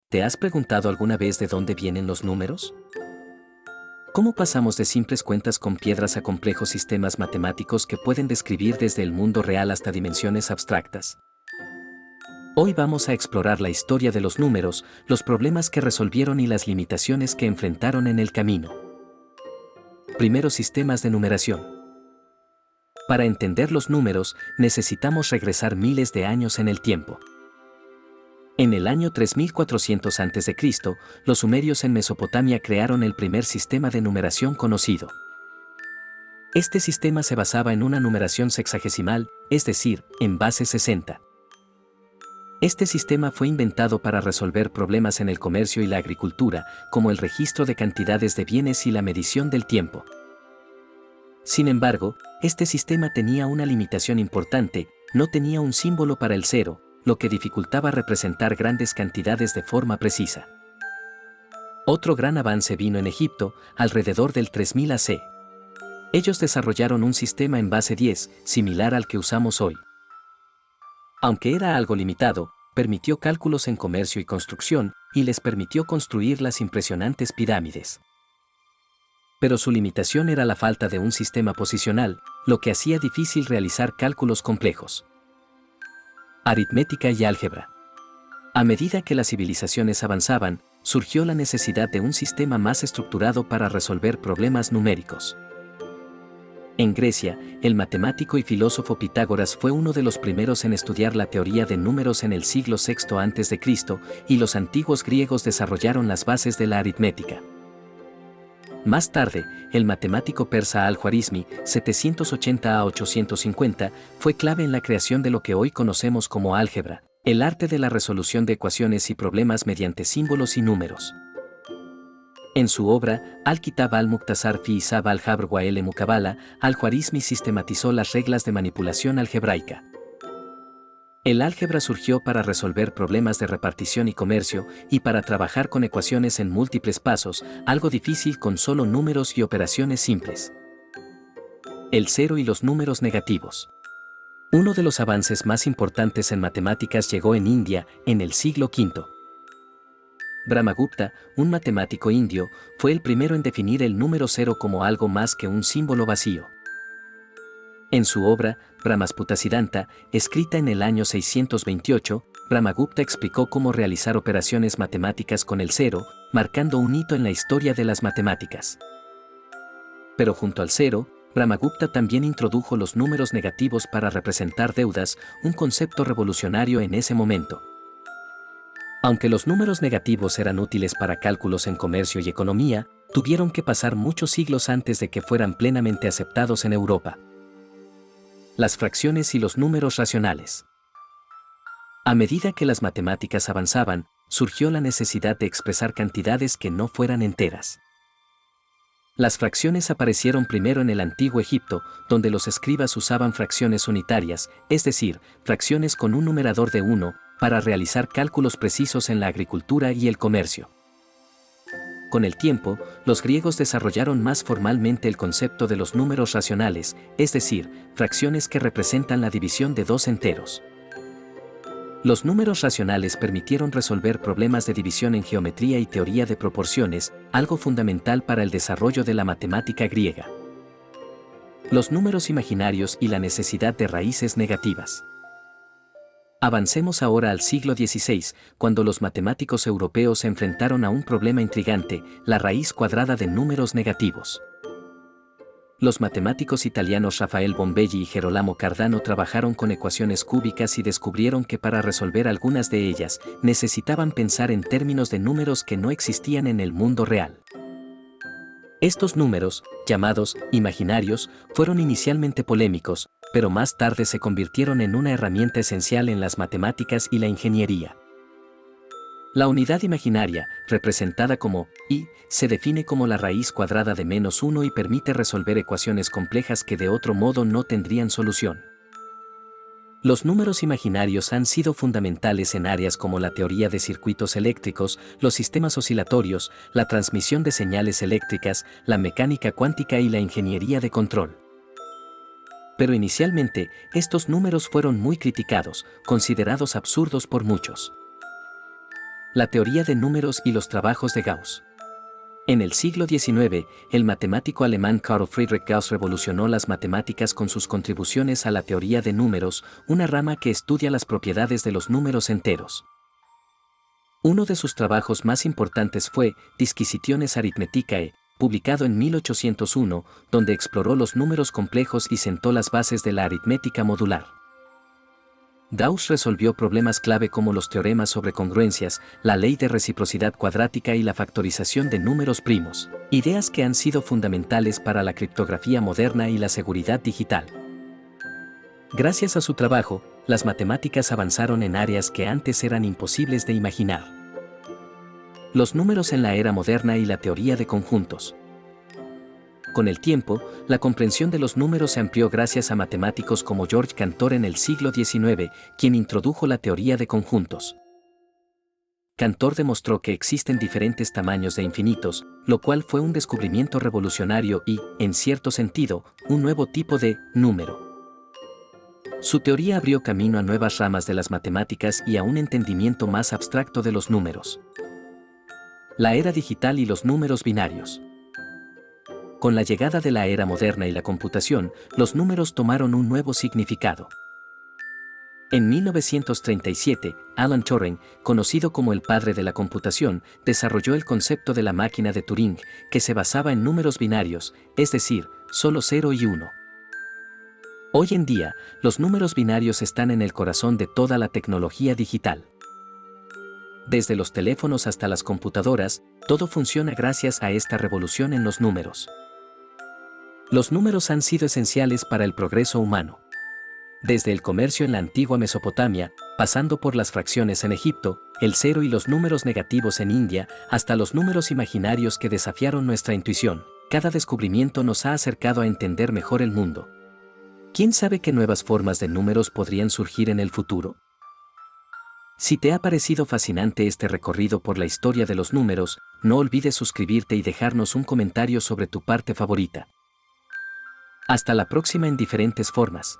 ¿Te has preguntado alguna vez de dónde vienen los números? ¿Cómo pasamos de simples cuentas con piedras a complejos sistemas matemáticos que pueden describir desde el mundo real hasta dimensiones abstractas? Hoy vamos a explorar la historia de los números, los problemas que resolvieron y las limitaciones que enfrentaron en el camino. Primeros sistemas de numeración. Para entender los números, necesitamos regresar miles de años en el tiempo. En el año 3400 a.C., los sumerios en Mesopotamia crearon el primer sistema de numeración conocido. Este sistema se basaba en una numeración sexagesimal, es decir, en base 60. Este sistema fue inventado para resolver problemas en el comercio y la agricultura, como el registro de cantidades de bienes y la medición del tiempo. Sin embargo, este sistema tenía una limitación importante: no tenía un símbolo para el cero, lo que dificultaba representar grandes cantidades de forma precisa. Otro gran avance vino en Egipto, alrededor del 3000 AC. Ellos desarrollaron un sistema en base 10, similar al que usamos hoy. Aunque era algo limitado, permitió cálculos en comercio y construcción, y les permitió construir las impresionantes pirámides. Pero su limitación era la falta de un sistema posicional, lo que hacía difícil realizar cálculos complejos. Aritmética y álgebra. A medida que las civilizaciones avanzaban, surgió la necesidad de un sistema más estructurado para resolver problemas numéricos. En Grecia, el matemático y filósofo Pitágoras fue uno de los primeros en estudiar la teoría de números en el siglo VI a.C., y los antiguos griegos desarrollaron las bases de la aritmética. Más tarde, el matemático persa Al-Khwarizmi, 780 a 850, fue clave en la creación de lo que hoy conocemos como álgebra, el arte de la resolución de ecuaciones y problemas mediante símbolos y números. En su obra, Al-Kitab al-Mukhtasar fi Hisab al-Jabr wa al-Muqabala, Al-Khwarizmi sistematizó las reglas de manipulación algebraica. El álgebra surgió para resolver problemas de repartición y comercio, y para trabajar con ecuaciones en múltiples pasos, algo difícil con solo números y operaciones simples. El cero y los números negativos. Uno de los avances más importantes en matemáticas llegó en India, en el siglo V. Brahmagupta, un matemático indio, fue el primero en definir el número cero como algo más que un símbolo vacío. En su obra, Brahmasputasiddhanta, escrita en el año 628, Brahmagupta explicó cómo realizar operaciones matemáticas con el cero, marcando un hito en la historia de las matemáticas. Pero junto al cero, Brahmagupta también introdujo los números negativos para representar deudas, un concepto revolucionario en ese momento. Aunque los números negativos eran útiles para cálculos en comercio y economía, tuvieron que pasar muchos siglos antes de que fueran plenamente aceptados en Europa. Las fracciones y los números racionales. A medida que las matemáticas avanzaban, surgió la necesidad de expresar cantidades que no fueran enteras. Las fracciones aparecieron primero en el antiguo Egipto, donde los escribas usaban fracciones unitarias, es decir, fracciones con un numerador de 1, para realizar cálculos precisos en la agricultura y el comercio. Con el tiempo, los griegos desarrollaron más formalmente el concepto de los números racionales, es decir, fracciones que representan la división de dos enteros. Los números racionales permitieron resolver problemas de división en geometría y teoría de proporciones, algo fundamental para el desarrollo de la matemática griega. Los números imaginarios y la necesidad de raíces negativas. Avancemos ahora al siglo XVI, cuando los matemáticos europeos se enfrentaron a un problema intrigante: la raíz cuadrada de números negativos. Los matemáticos italianos Raffaele Bombelli y Gerolamo Cardano trabajaron con ecuaciones cúbicas y descubrieron que para resolver algunas de ellas, necesitaban pensar en términos de números que no existían en el mundo real. Estos números, llamados imaginarios, fueron inicialmente polémicos, pero más tarde se convirtieron en una herramienta esencial en las matemáticas y la ingeniería. La unidad imaginaria, representada como i, se define como la raíz cuadrada de -1 y permite resolver ecuaciones complejas que de otro modo no tendrían solución. Los números imaginarios han sido fundamentales en áreas como la teoría de circuitos eléctricos, los sistemas oscilatorios, la transmisión de señales eléctricas, la mecánica cuántica y la ingeniería de control. Pero inicialmente, estos números fueron muy criticados, considerados absurdos por muchos. La teoría de números y los trabajos de Gauss. En el siglo XIX, el matemático alemán Carl Friedrich Gauss revolucionó las matemáticas con sus contribuciones a la teoría de números, una rama que estudia las propiedades de los números enteros. Uno de sus trabajos más importantes fue Disquisitiones Arithmeticae, publicado en 1801, donde exploró los números complejos y sentó las bases de la aritmética modular. Gauss resolvió problemas clave como los teoremas sobre congruencias, la ley de reciprocidad cuadrática y la factorización de números primos, ideas que han sido fundamentales para la criptografía moderna y la seguridad digital. Gracias a su trabajo, las matemáticas avanzaron en áreas que antes eran imposibles de imaginar. Los números en la era moderna y la teoría de conjuntos. Con el tiempo, la comprensión de los números se amplió gracias a matemáticos como George Cantor en el siglo XIX, quien introdujo la teoría de conjuntos. Cantor demostró que existen diferentes tamaños de infinitos, lo cual fue un descubrimiento revolucionario y, en cierto sentido, un nuevo tipo de número. Su teoría abrió camino a nuevas ramas de las matemáticas y a un entendimiento más abstracto de los números. La era digital y los números binarios. Con la llegada de la era moderna y la computación, los números tomaron un nuevo significado. En 1937, Alan Turing, conocido como el padre de la computación, desarrolló el concepto de la máquina de Turing, que se basaba en números binarios, es decir, solo 0 y 1. Hoy en día, los números binarios están en el corazón de toda la tecnología digital. Desde los teléfonos hasta las computadoras, todo funciona gracias a esta revolución en los números. Los números han sido esenciales para el progreso humano. Desde el comercio en la antigua Mesopotamia, pasando por las fracciones en Egipto, el cero y los números negativos en India, hasta los números imaginarios que desafiaron nuestra intuición, cada descubrimiento nos ha acercado a entender mejor el mundo. ¿Quién sabe qué nuevas formas de números podrían surgir en el futuro? Si te ha parecido fascinante este recorrido por la historia de los números, no olvides suscribirte y dejarnos un comentario sobre tu parte favorita. Hasta la próxima en diferentes formas.